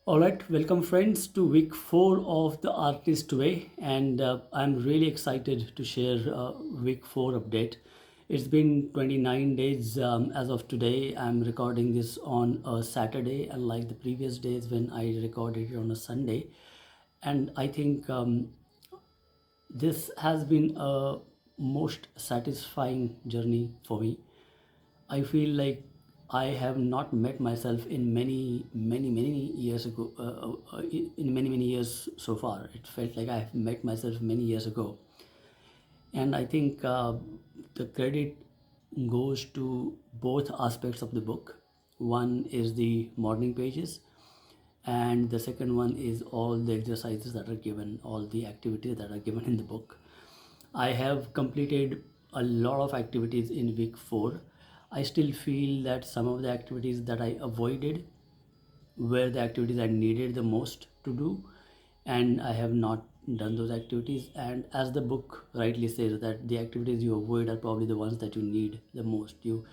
All right, welcome friends to week 4 of the Artist Way, and I'm really excited to share week 4 update. It's been 29 days as of today. I'm recording this on a Saturday, unlike the previous days when I recorded it on a Sunday. And I think this has been a most satisfying journey for me. I feel like I have not met myself in many years ago. In many years so far, it felt like I have met myself many years ago, and I think the credit goes to both aspects of the book. One is the morning pages, and the second one is all the exercises that are given, all the activities that are given in the book. I have completed a lot of activities in week 4. I still feel that some of the activities that I avoided were the activities I needed the most to do, and I have not done those activities. And as the book rightly says, that the activities you avoid are probably the ones that you need the most. You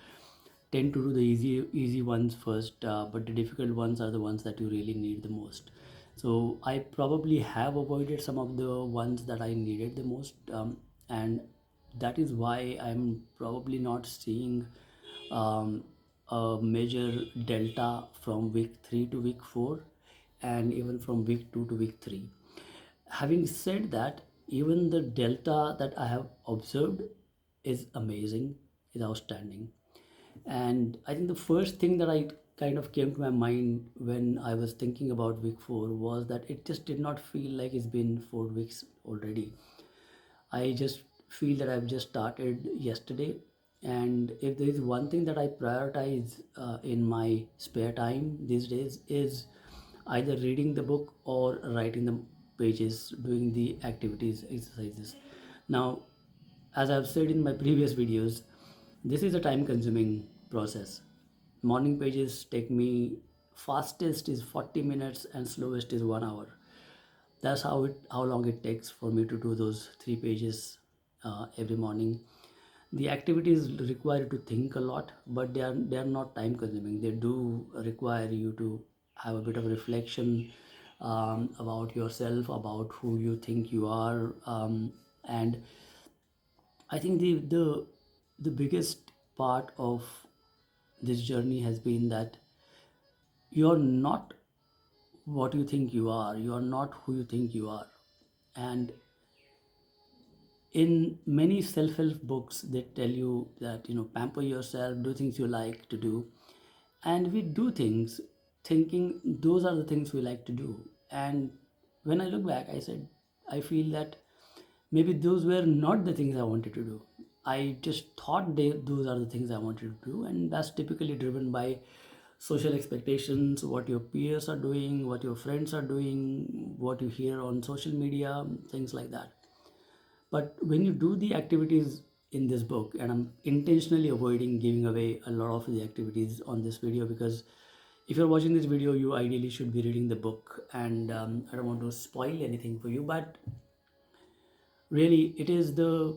tend to do the easy ones first, but the difficult ones are the ones that you really need the most. So I probably have avoided some of the ones that I needed the most, and that is why I'm probably not seeing um, a major delta from week 3 to week 4, and even from week 2 to week 3. Having said that, even the delta that I have observed is amazing, is outstanding. And I think the first thing that I kind of came to my mind when I was thinking about week 4 was that it just did not feel like it's been 4 weeks already. I just feel that I've just started yesterday. And if there is one thing that I prioritize in my spare time these days, is either reading the book or writing the pages, doing the activities, exercises. Now, as I've said in my previous videos, this is a time consuming process. Morning pages take me, fastest is 40 minutes and slowest is 1 hour. That's how long it takes for me to do those 3 pages every morning. The activities require you to think a lot, but they are not time consuming. They do require you to have a bit of reflection about yourself, about who you think you are, and I think the biggest part of this journey has been that you're not what you think you are. You are not who you think you are. And in many self-help books, they tell you that, pamper yourself, do things you like to do, and we do things thinking those are the things we like to do. And when I look back, I feel that maybe those were not the things I wanted to do. I just thought those are the things I wanted to do, and that's typically driven by social expectations, what your peers are doing, what your friends are doing, what you hear on social media, things like that. But when you do the activities in this book, and I'm intentionally avoiding giving away a lot of the activities on this video, because if you're watching this video, you ideally should be reading the book, and I don't want to spoil anything for you, but really, it is the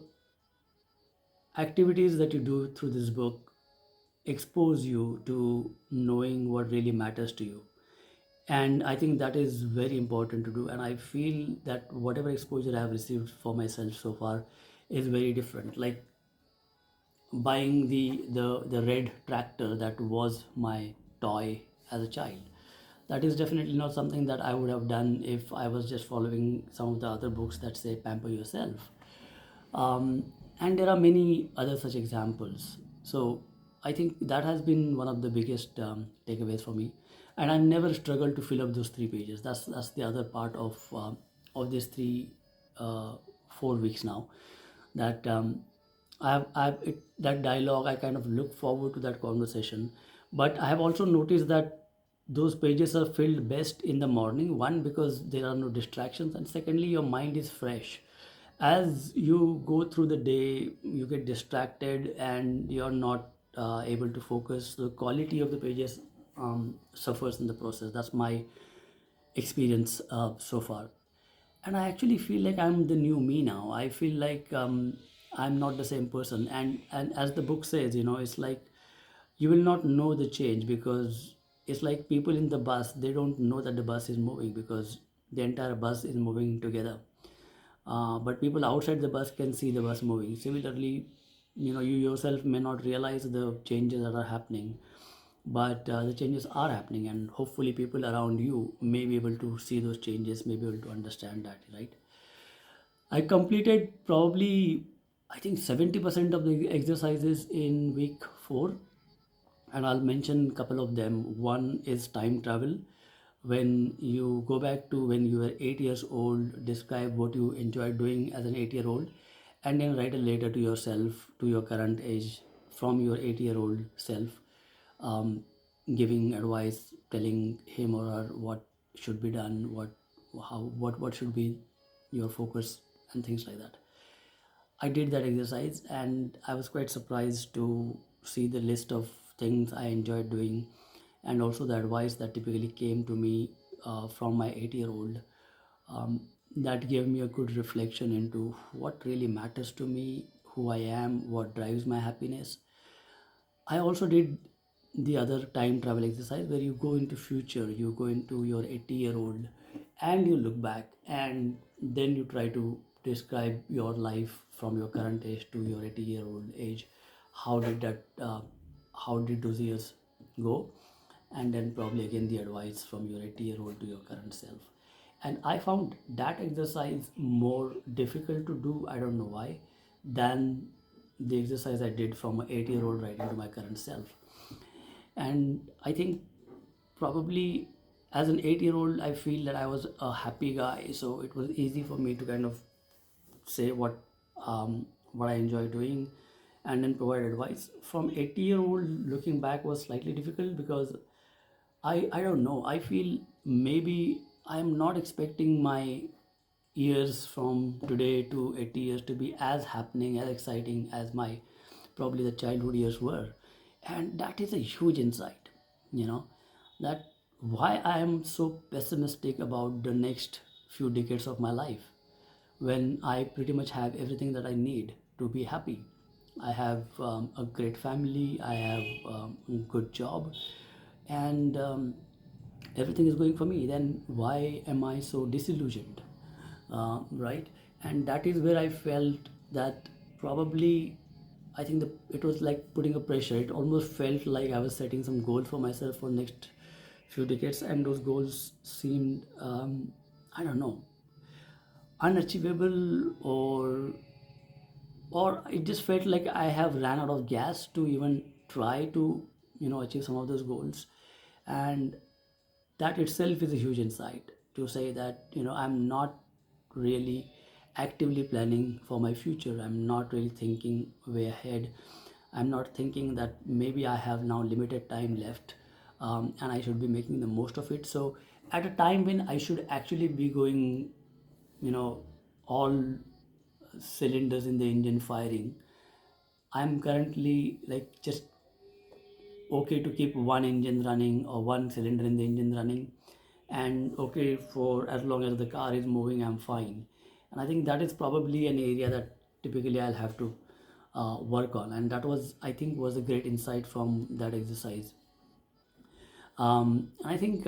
activities that you do through this book expose you to knowing what really matters to you. And I think that is very important to do. And I feel that whatever exposure I have received for myself so far is very different. Like buying the red tractor that was my toy as a child. That is definitely not something that I would have done if I was just following some of the other books that say pamper yourself. And there are many other such examples. So I think that has been one of the biggest takeaways for me. And I've never struggled to fill up those 3 pages. That's the other part of these 4 weeks now. That that dialogue, I kind of look forward to that conversation. But I have also noticed that those pages are filled best in the morning. One, because there are no distractions, and secondly, your mind is fresh. As you go through the day, you get distracted and you're not able to focus. The quality of the pages suffers in the process. That's my experience so far. And I actually feel like I'm the new me now. I feel like I'm not the same person. And as the book says, it's like you will not know the change, because It's like people in the bus, they don't know that the bus is moving because the entire bus is moving together. But people outside the bus can see the bus moving. Similarly, you yourself may not realize the changes that are happening, but the changes are happening, and hopefully, people around you may be able to see those changes, may be able to understand that, right? I completed probably, I think, 70% of the exercises in week 4, and I'll mention a couple of them. One is time travel. When you go back to when you were 8 years old, describe what you enjoyed doing as an 8-year-old, and then write a letter to yourself, to your current age, from your 8-year-old self, um, giving advice, telling him or her what should be done, what should be your focus, and things like that. I did that exercise and I was quite surprised to see the list of things I enjoyed doing, and also the advice that typically came to me from my 8-year-old. Um, that gave me a good reflection into what really matters to me, who I am, what drives my happiness. I also did the other time travel exercise where you go into future, you go into your 80-year-old and you look back, and then you try to describe your life from your current age to your 80-year-old age. How did how did those years go? And then probably again the advice from your 80-year-old to your current self. And I found that exercise more difficult to do, I don't know why, than the exercise I did from an 8-year-old right into my current self. And I think probably as an 8-year-old, I feel that I was a happy guy, so it was easy for me to kind of say what I enjoy doing, and then provide advice. From 80-year-old, looking back was slightly difficult because I don't know. I feel maybe I'm not expecting my years from today to 80 years to be as happening, as exciting as my probably the childhood years were. And that is a huge insight, you know, that why I am so pessimistic about the next few decades of my life when I pretty much have everything that I need to be happy. I have a great family, I have a good job, and everything is going for me. Then why am I so disillusioned? Right? And that is where I felt that probably I think it was like putting a pressure. It almost felt like I was setting some goal for myself for next few decades, and those goals seemed I don't know, unachievable, or it just felt like I have ran out of gas to even try to achieve some of those goals. And that itself is a huge insight to say that I'm not really actively planning for my future. I'm not really thinking way ahead. I'm not thinking that maybe I have now limited time left, and I should be making the most of it. So at a time when I should actually be going, you know all cylinders in the engine firing, I'm currently like just okay to keep one engine running or one cylinder in the engine running, and okay, for as long as the car is moving, I'm fine. And I think that is probably an area that typically I'll have to work on, and that was, I think, was a great insight from that exercise. And I think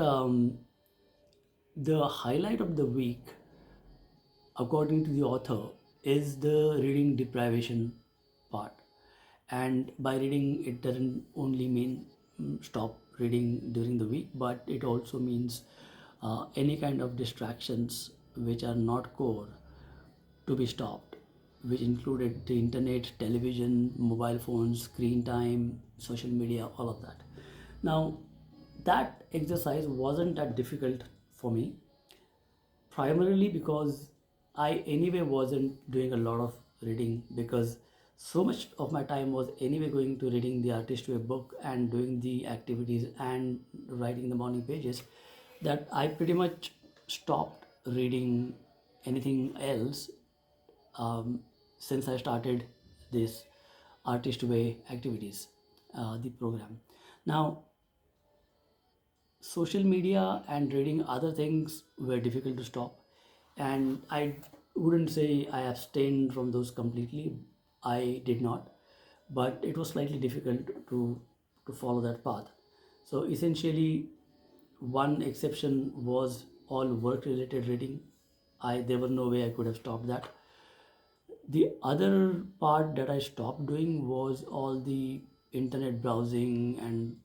the highlight of the week, according to the author, is the reading deprivation part. And by reading, it doesn't only mean stop reading during the week, but it also means any kind of distractions which are not core to be stopped, which included the internet, television, mobile phones, screen time, social media, all of that. Now, that exercise wasn't that difficult for me, primarily because I anyway wasn't doing a lot of reading, because so much of my time was anyway going to reading the artist way book and doing the activities and writing the morning pages, that I pretty much stopped reading anything else since I started this artist way activities, the program. Now, social media and reading other things were difficult to stop, and I wouldn't say I abstained from those completely. I did not, but it was slightly difficult to follow that path. So essentially, one exception was all work related reading. I There was no way I could have stopped that. The other part that I stopped doing was all the internet browsing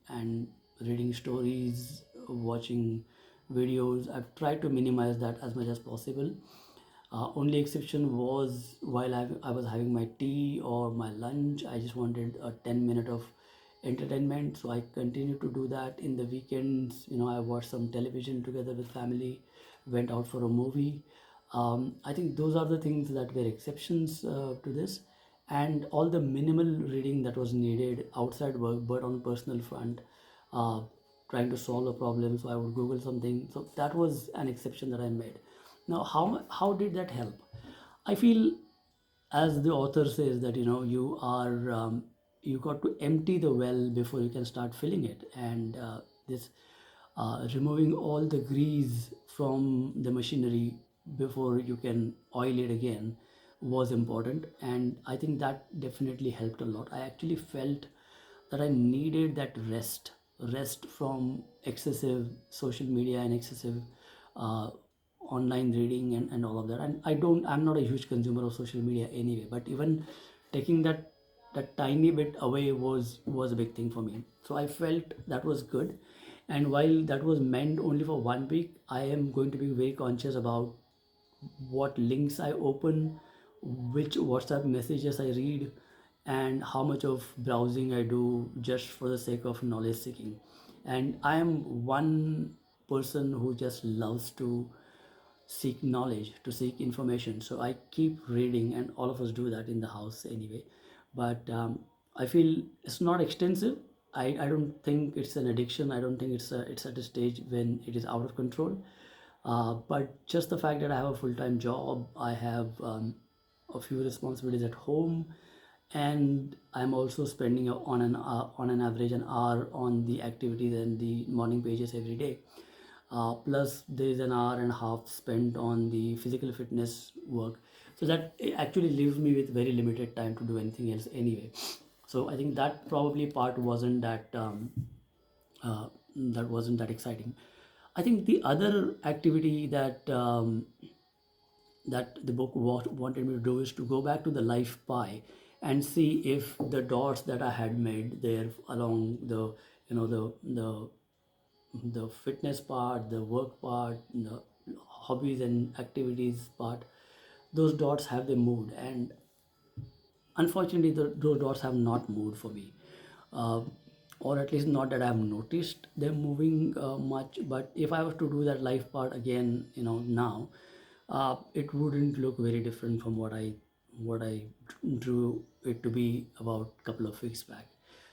and reading stories, watching videos. I've tried to minimize that as much as possible. Only exception was while I was having my tea or my lunch. I just wanted a 10 minute of entertainment, so I continued to do that. In the weekends, I watched some television together with family, went out for a movie. I think those are the things that were exceptions to this, and all the minimal reading that was needed outside work, but on personal front, uh, trying to solve a problem. So I would Google something. So that was an exception that I made. Now, how did that help? I feel, as the author says, that you got to empty the well before you can start filling it, and this removing all the grease from the machinery before you can oil it again was important, and I think that definitely helped a lot. I actually felt that I needed that rest from excessive social media and excessive uh, online reading and all of that. And I'm not a huge consumer of social media anyway, but even taking that tiny bit away was a big thing for me. So I felt that was good. And while that was meant only for 1 week, I am going to be very conscious about what links I open, which WhatsApp messages I read, and how much of browsing I do just for the sake of knowledge seeking. And I am one person who just loves to seek knowledge, to seek information. So I keep reading, and all of us do that in the house anyway. But I feel it's not extensive. I don't think it's an addiction. I don't think it's at a stage when it is out of control. But just the fact that I have a full-time job, I have a few responsibilities at home, and I'm also spending on an average an hour on the activities and the morning pages every day. Plus, there is an hour and a half spent on the physical fitness work. So that it actually leaves me with very limited time to do anything else anyway. So I think that probably part uh, wasn't that exciting. I think the other activity that the book wanted me to do is to go back to the life pie and see if the dots that I had made there along the fitness part, the work part, the hobbies and activities part, those dots have they moved? And unfortunately, those dots have not moved for me, uh, or at least not that I have noticed them moving much. But if I was to do that life part again, now, it wouldn't look very different from what I drew it to be about a couple of weeks back.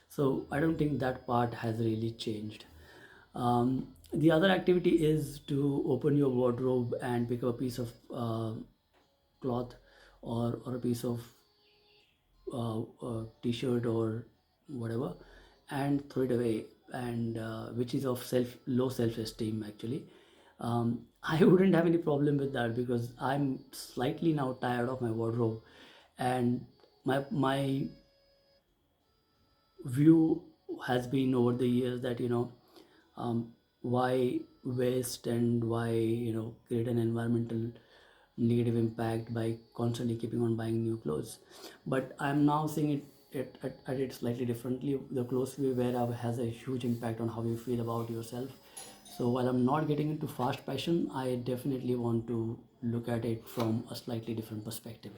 So I don't think that part has really changed. The other activity is to open your wardrobe and pick up a piece of cloth, or a piece of t-shirt or whatever, and throw it away, and which is of low self-esteem actually. I wouldn't have any problem with that because I'm slightly now tired of my wardrobe, and my view has been over the years that why waste and why create an environmental negative impact by constantly keeping on buying new clothes. But I'm now seeing at it slightly differently. The clothes we wear has a huge impact on how you feel about yourself. So while I'm not getting into fast fashion, I definitely want to look at it from a slightly different perspective.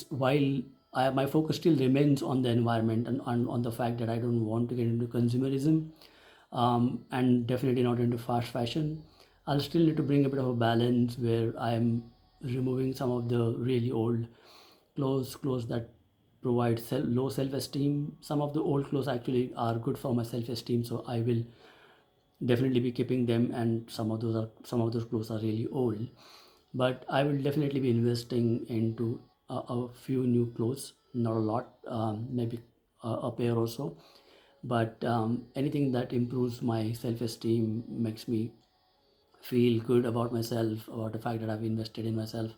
While my focus still remains on the environment and on the fact that I don't want to get into consumerism, and definitely not into fast fashion, I'll still need to bring a bit of a balance where I'm removing some of the really old clothes that provide low self-esteem. Some of the old clothes actually are good for my self-esteem, so I will definitely be keeping them, and some of those clothes are really old, but I will definitely be investing into a few new clothes, not a lot, maybe a pair or so, but anything that improves my self-esteem, makes me feel good about myself, about the fact that I've invested in myself,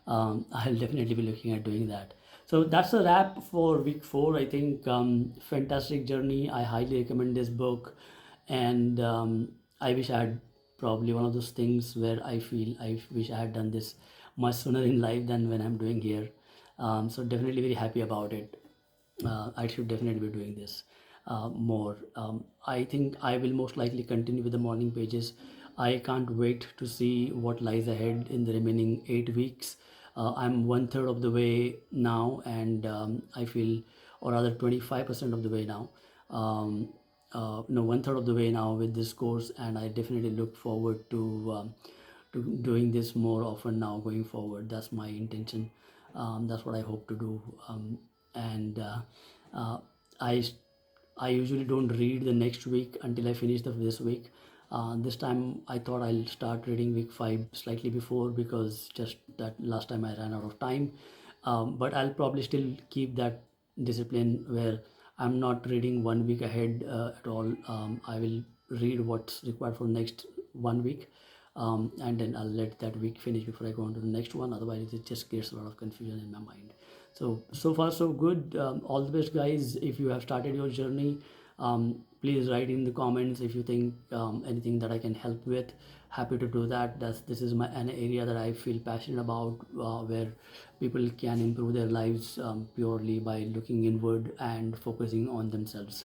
I'll definitely be looking at doing that. So that's a wrap for week four. I think fantastic journey. I highly recommend this book, and I wish I had probably one of those things where I feel I wish I had done this much sooner in life than when I'm doing here. So definitely very happy about it. I should definitely be doing this more. I think I will most likely continue with the morning pages. I can't wait to see what lies ahead in the remaining 8 weeks. I'm one third of the way now, and I feel, or rather, 25% of the way now. No, one third of the way now with this course, and I definitely look forward to doing this more often now going forward. That's my intention. That's what I hope to do. And uh, I I usually don't read the next week until I finish this week. This time I thought I'll start reading week five slightly before, because just that last time I ran out of time. But I'll probably still keep that discipline where I'm not reading 1 week ahead at all. I will read what's required for next 1 week, and then I'll let that week finish before I go on to the next one. Otherwise, it just creates a lot of confusion in my mind. So far so good. All the best, guys. If you have started your journey, please write in the comments if you think anything that I can help with. Happy to do that. This is an area that I feel passionate about, where people can improve their lives purely by looking inward and focusing on themselves.